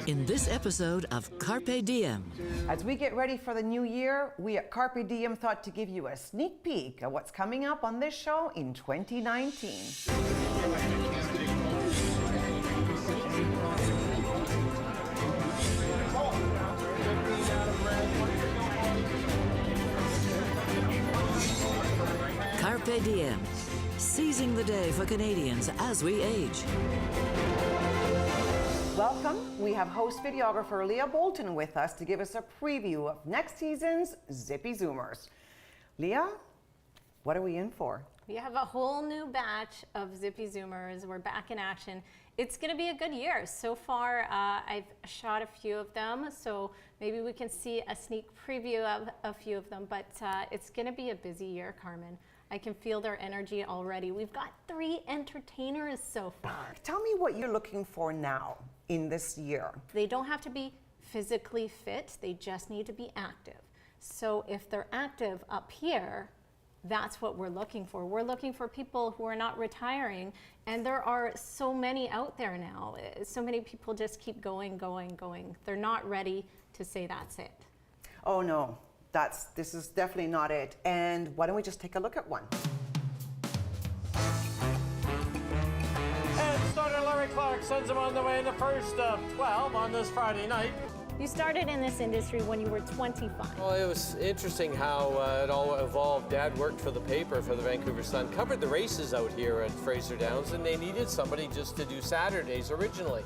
In this episode of Carpe Diem. As we get ready for the new year, we at Carpe Diem thought to give you a sneak peek at what's coming up on this show in 2019. Carpe Diem, seizing the day for Canadians as we age. Welcome. We have host videographer Leah Bolton with us to give us a preview of next season's Zippy Zoomers. Leah, what are we in for? We have a whole new batch of Zippy Zoomers. We're back in action. It's going to be a good year. So far, I've shot a few of them, so maybe we can see a sneak preview of a few of them, but it's going to be a busy year, Carmen. I can feel their energy already. We've got 3 entertainers so far. Tell me what you're looking for now in this year. They don't have to be physically fit, they just need to be active. So if they're active up here, that's what we're looking for. We're looking for people who are not retiring, and there are so many out there now. So many people just keep going. They're not ready to say that's it. Oh no, this is definitely not it. And why don't we just take a look at one? And starter Larry Clark sends him on the way in the first of 12 on this Friday night. You started in this industry when you were 25. Well, it was interesting how it all evolved. Dad worked for the paper for the Vancouver Sun, covered the races out here at Fraser Downs, and they needed somebody just to do Saturdays originally.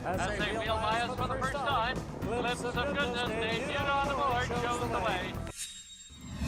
As they wheel by us for the first time, glimpse of goodness, debut on the board, shows the way.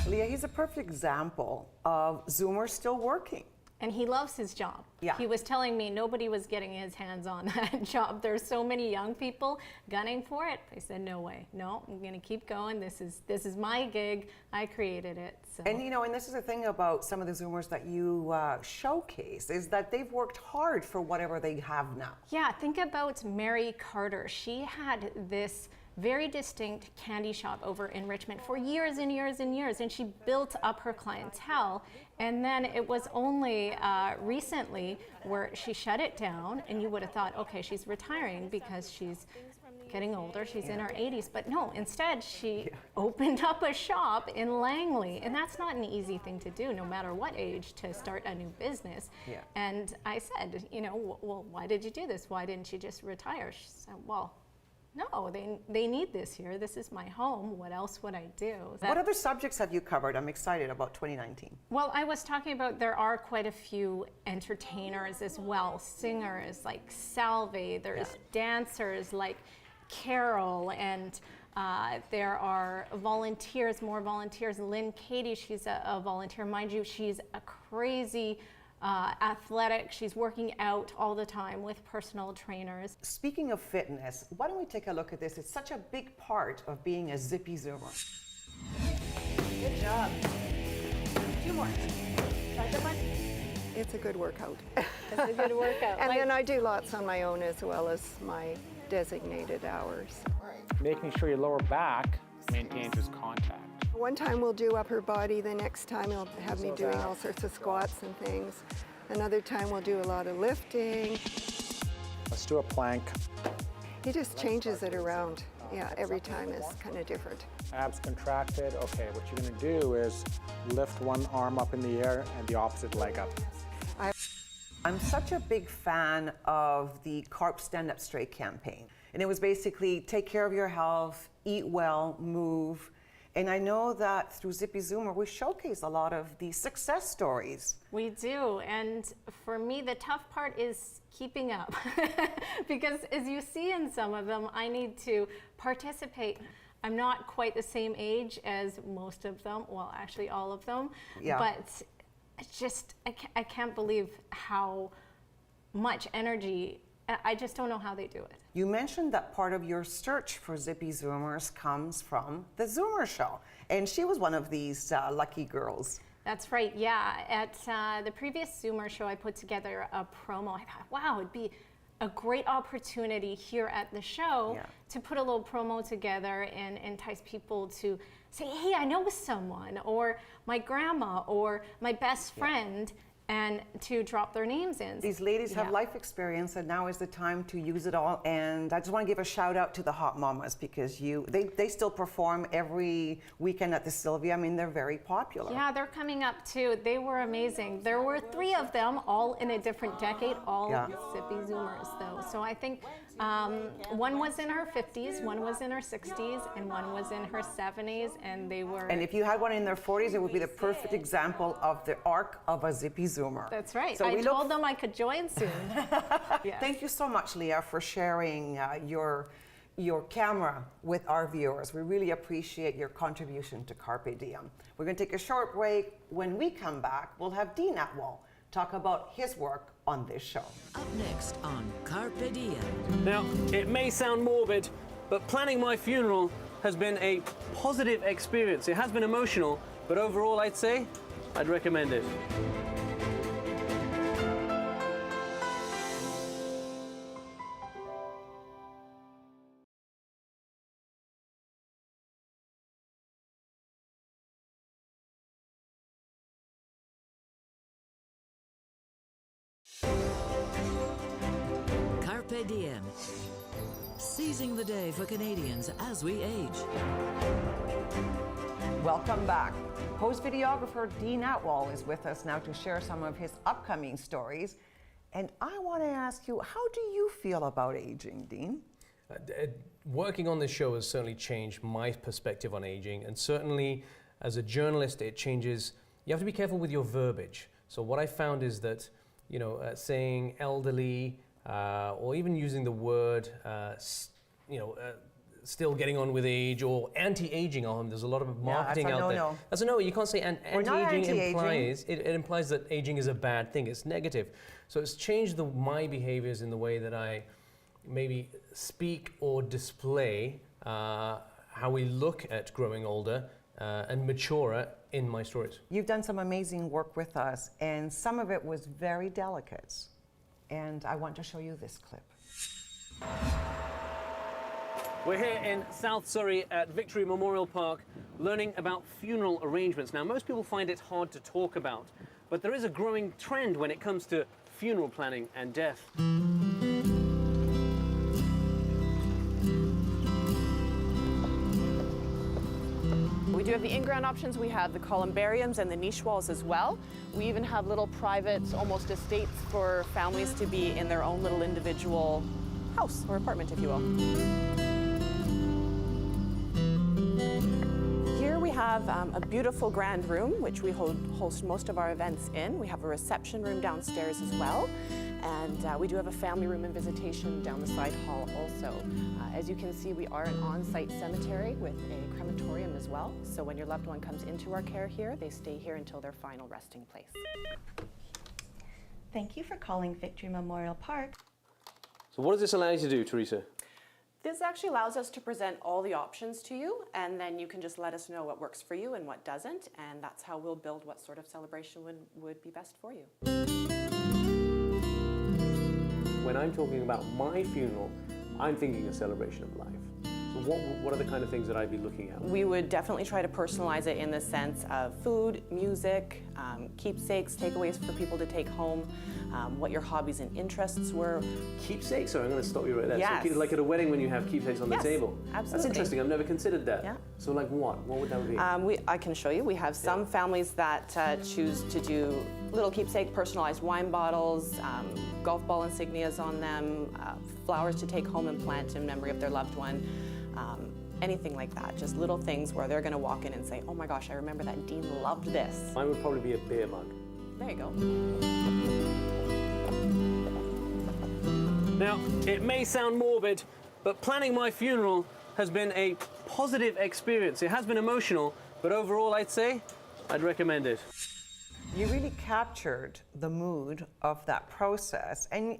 Leah, he's a perfect example of Zoomers still working. And he loves his job. Yeah. He was telling me nobody was getting his hands on that job. There's so many young people gunning for it. I said, no way. No, I'm going to keep going. This is my gig. I created it. So. And you know, and this is the thing about some of the Zoomers that you showcase, is that they've worked hard for whatever they have now. Yeah, think about Mary Carter. She had this very distinct candy shop over in Richmond for years and years and years, and she built up her clientele. And then it was only recently where she shut it down, and you would have thought, okay, she's retiring because she's getting older, she's in her 80s. But no, instead she opened up a shop in Langley, and that's not an easy thing to do, no matter what age, to start a new business. Yeah. And I said, you know, well, why did you do this? Why didn't you just retire? She said, well, no, they need this here. This is my home. What else would I do? What other subjects have you covered? I'm excited about 2019. Well, I was talking about there are quite a few entertainers as well. Singers like Salve, there's dancers like Carol, and there are volunteers, more volunteers. Lynn Katie, she's a volunteer. Mind you, she's a crazy athletic. She's working out all the time with personal trainers. Speaking of fitness, why don't we take a look at this? It's such a big part of being a Zippy Zoomer. Good job. 2 more. Try that one. It's a good workout. It's a good workout. And then I do lots on my own as well as my designated hours. Making sure your lower back maintains its contact. One time we'll do upper body, the next time he'll have me doing all sorts of squats and things. Another time we'll do a lot of lifting. Let's do a plank. He just changes it around. Yeah, every time is kind of different. Abs contracted. Okay, what you're going to do is lift one arm up in the air and the opposite leg up. I'm such a big fan of the Carpe Stand Up Straight campaign. And it was basically take care of your health, eat well, move. And I know that through Zippy Zoomer, we showcase a lot of the success stories. We do, and for me, the tough part is keeping up. Because as you see in some of them, I need to participate. I'm not quite the same age as most of them, well, actually all of them, but I can't believe how much energy. I just don't know how they do it. You mentioned that part of your search for Zippy Zoomers comes from the Zoomer Show, and she was one of these lucky girls. That's right, yeah. At the previous Zoomer Show, I put together a promo. I thought, wow, it'd be a great opportunity here at the show to put a little promo together and entice people to say, hey, I know someone, or my grandma, or my best friend. and to drop their names in. These ladies have life experience, and now is the time to use it all. And I just want to give a shout out to the hot mamas, because they still perform every weekend at the Sylvia. I mean, they're very popular. Yeah, they're coming up too. They were amazing. There were 3 of them, all in a different decade, all zippy Zoomers though. So I think one was in her 50s, one was in her 60s, and one was in her 70s, and they were... And if you had one in their 40s, it would be the perfect example of the arc of a zippy Zoomer. That's right. So I told them I could join soon. Yes. Thank you so much, Leah, for sharing your camera with our viewers. We really appreciate your contribution to Carpe Diem. We're going to take a short break. When we come back, we'll have Dean Atwell talk about his work on this show. Up next on Carpe Diem. Now, it may sound morbid, but planning my funeral has been a positive experience. It has been emotional, but overall, I'd say I'd recommend it. Carpe Diem. Seizing the day for Canadians as we age. Welcome back. Host videographer Dean Atwell is with us now to share some of his upcoming stories. And I want to ask you, how do you feel about aging, Dean? Working on this show has certainly changed my perspective on aging, and certainly as a journalist it changes. You have to be careful with your verbiage. So what I found is that, you know, saying elderly or even using the word still getting on with age or anti-aging, there's a lot of marketing out there. That's a no. You can't say anti-aging. It implies that aging is a bad thing. It's negative. So it's changed my behaviors in the way that I maybe speak or display how we look at growing older and maturer in my stories. You've done some amazing work with us, and some of it was very delicate. And I want to show you this clip. We're here in South Surrey at Victory Memorial Park learning about funeral arrangements. Now, most people find it hard to talk about, but there is a growing trend when it comes to funeral planning and death. We do have the in-ground options. We have the columbariums and the niche walls as well. We even have little private, almost estates for families to be in their own little individual house or apartment, if you will. Here we have a beautiful grand room, which we host most of our events in. We have a reception room downstairs as well. And we do have a family room and visitation down the side hall also. As you can see, we are an on-site cemetery with a crematorium as well. So when your loved one comes into our care here, they stay here until their final resting place. Thank you for calling Victory Memorial Park. So what does this allow you to do, Teresa? This actually allows us to present all the options to you, and then you can just let us know what works for you and what doesn't, and that's how we'll build what sort of celebration would be best for you. When I'm talking about my funeral, I'm thinking a celebration of life. So what are the kind of things that I'd be looking at? We would definitely try to personalize it in the sense of food, music, keepsakes, takeaways for people to take home, what your hobbies and interests were. Keepsakes? Sorry, I'm going to stop you right there. Yes. So like at a wedding when you have keepsakes on the table. Absolutely. That's interesting. I've never considered that. Yeah. So like what? What would that be? I can show you. We have some families that choose to do little keepsake personalized wine bottles, golf ball insignias on them, flowers to take home and plant in memory of their loved one. Anything like that, just little things where they're going to walk in and say, oh my gosh, I remember that Dean loved this. Mine would probably be a beer mug. There you go. Now, it may sound morbid, but planning my funeral has been a positive experience. It has been emotional, but overall, I'd say I'd recommend it. You really captured the mood of that process, and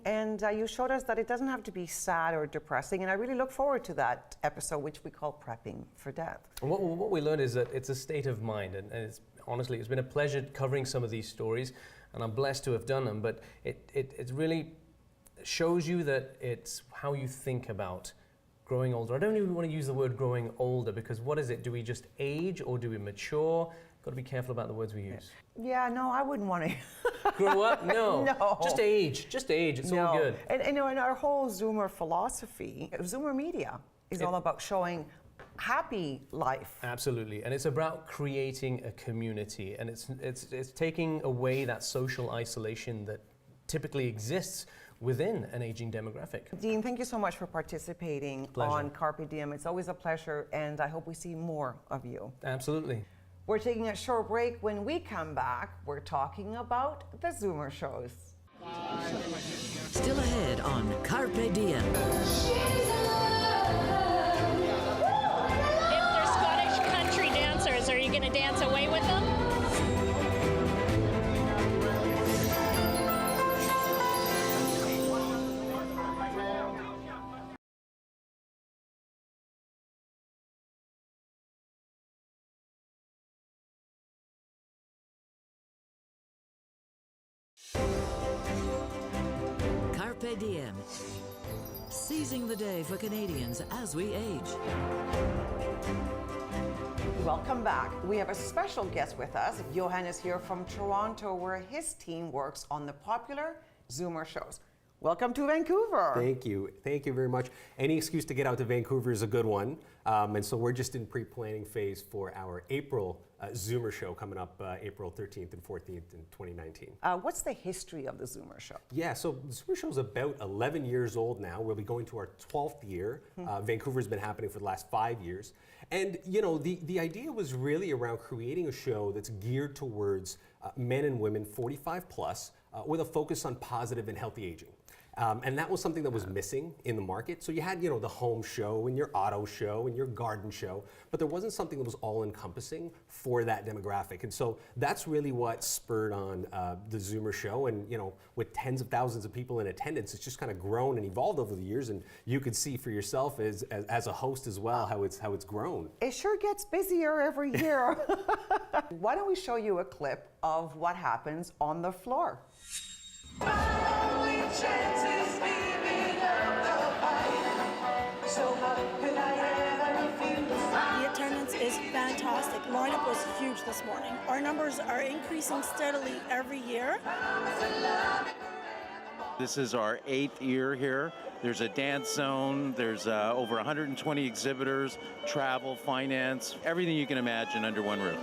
you showed us that it doesn't have to be sad or depressing, and I really look forward to that episode, which we call Prepping for Death. And what we learned is that it's a state of mind, and honestly, it's been a pleasure covering some of these stories, and I'm blessed to have done them, but it really shows you that it's how you think about growing older. I don't even want to use the word growing older, because what is it? Do we just age, or do we mature? Got to be careful about the words we use. Yeah, no, I wouldn't want to. Grow up? No. No. Just age. Just age. It's all good. And in our whole Zoomer philosophy, Zoomer media is all about showing happy life. Absolutely, and it's about creating a community, and it's taking away that social isolation that typically exists within an aging demographic. Dean, thank you so much for participating on Carpe Diem. It's always a pleasure, and I hope we see more of you. Absolutely. We're taking a short break. When we come back, we're talking about the Zoomer shows. Still ahead on Carpe Diem. Are you going to dance away with them? Carpe Diem. Seizing the day for Canadians as we age. Welcome back. We have a special guest with us. Johan is here from Toronto, where his team works on the popular Zoomer shows. Welcome to Vancouver. Thank you. Thank you very much. Any excuse to get out to Vancouver is a good one. And so we're just in pre-planning phase for our April Zoomer show coming up April 13th and 14th in 2019. What's the history of the Zoomer show? Yeah, so the Zoomer show is about 11 years old now. We'll be going to our 12th year. Vancouver's been happening for the last 5 years. And, you know, the idea was really around creating a show that's geared towards men and women 45 plus with a focus on positive and healthy aging. And that was something that was missing in the market. So you had, you know, the home show and your auto show and your garden show, but there wasn't something that was all-encompassing for that demographic. And so that's really what spurred on the Zoomer show. And, you know, with tens of thousands of people in attendance, it's just kind of grown and evolved over the years. And you could see for yourself as a host as well how it's grown. It sure gets busier every year. Why don't we show you a clip of what happens on the floor? The attendance is fantastic. Lineup was huge this morning. Our numbers are increasing steadily every year. This is our 8th year here. There's a dance zone, there's over 120 exhibitors, travel, finance, everything you can imagine under one roof.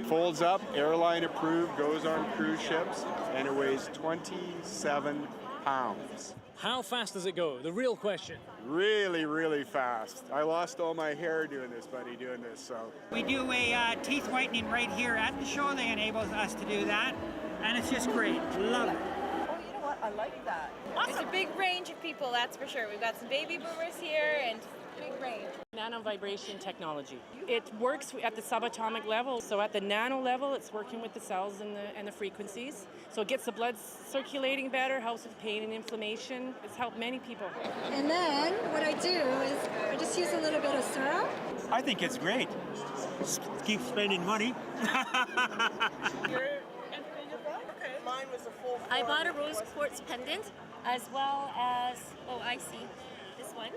Folds up, airline approved, goes on cruise ships, and it weighs 27 pounds. How fast does it go? The real question. Really, really fast. I lost all my hair doing this, buddy, doing this, so. We do a teeth whitening right here at the show. They enable us to do that, and it's just great. Love it. Oh, you know what? I like that. Awesome. It's a big range of people, that's for sure. We've got some baby boomers here and big range. Nanovibration technology. It works at the subatomic level. So at the nano level, it's working with the cells and the frequencies. So it gets the blood circulating better, helps with pain and inflammation. It's helped many people. And then what I do is I just use a little bit of syrup. I think it's great. Keep spending money. I bought a rose quartz pendant as well as, oh, I see this one.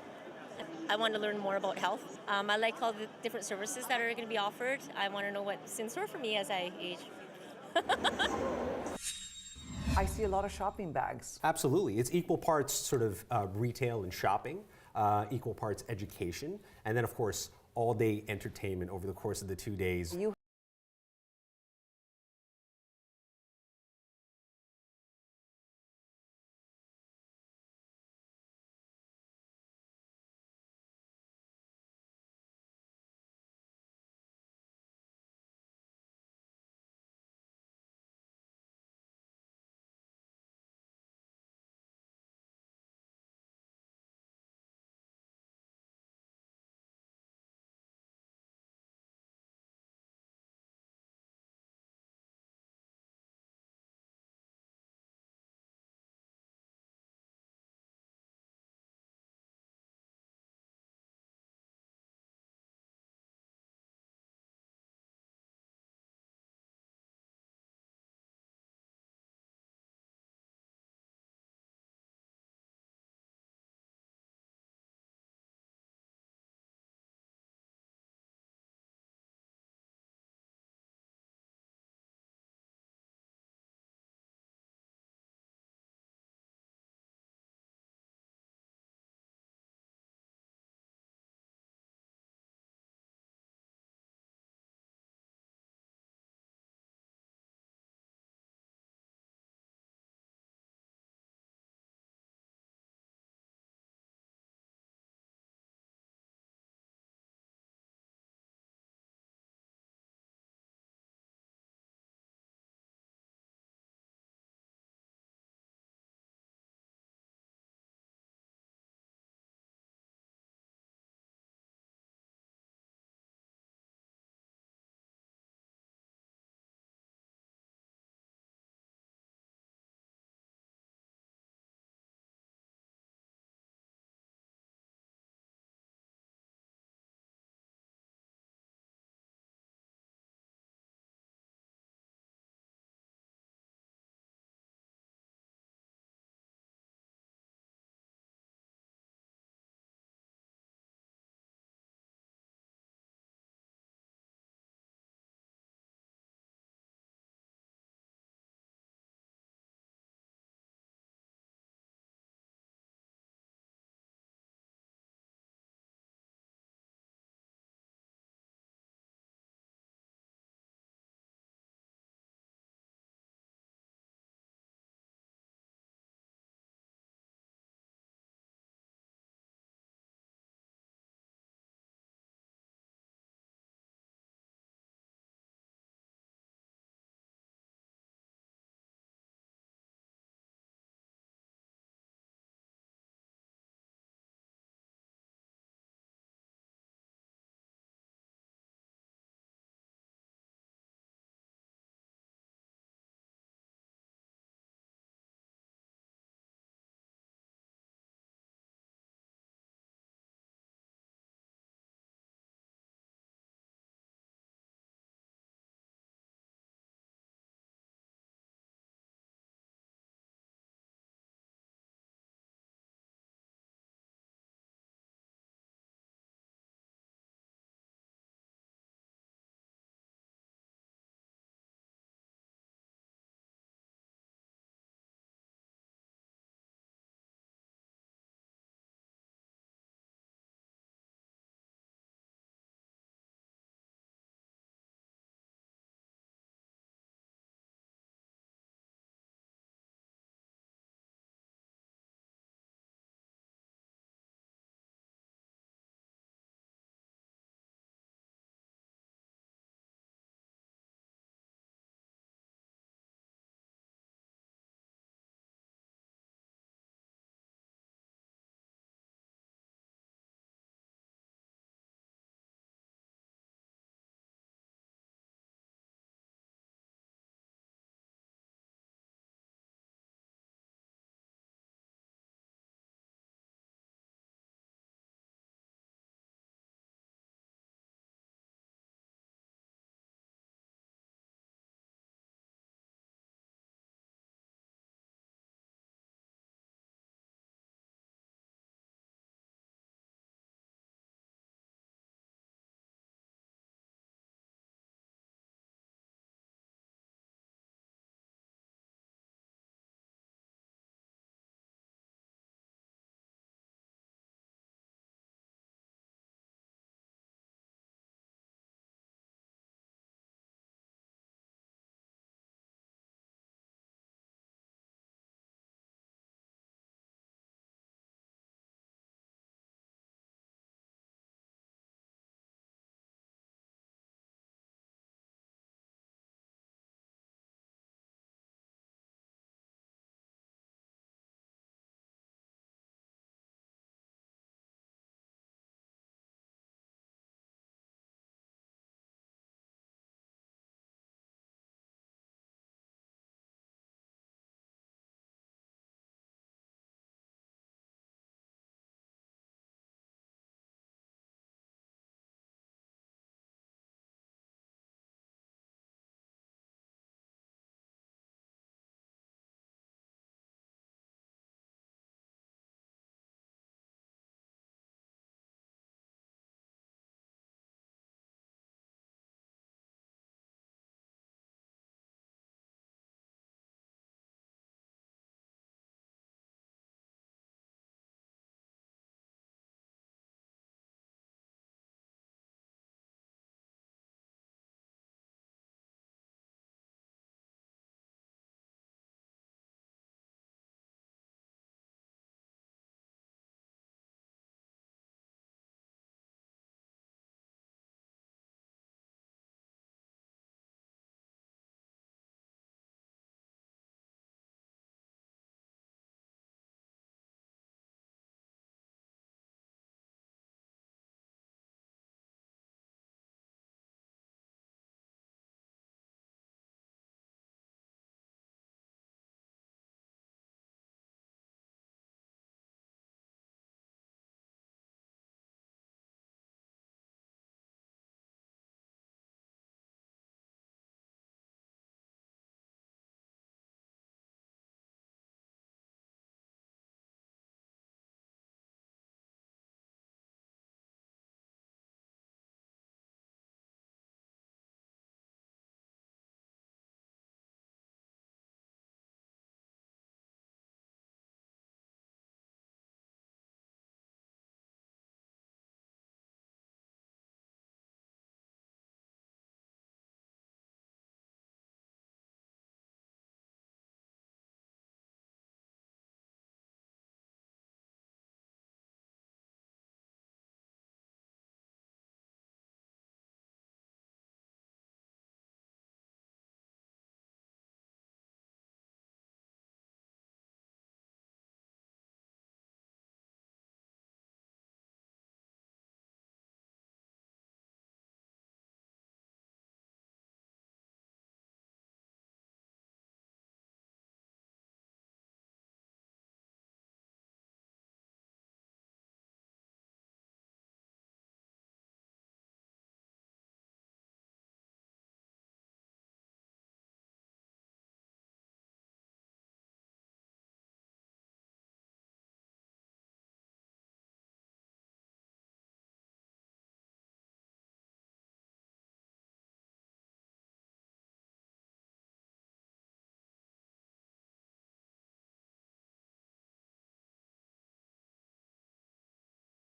I want to learn more about health. I like all the different services that are going to be offered. I want to know what's in store for me as I age. I see a lot of shopping bags. Absolutely. It's equal parts sort of retail and shopping, equal parts education, and then, of course, all-day entertainment over the course of the 2 days. You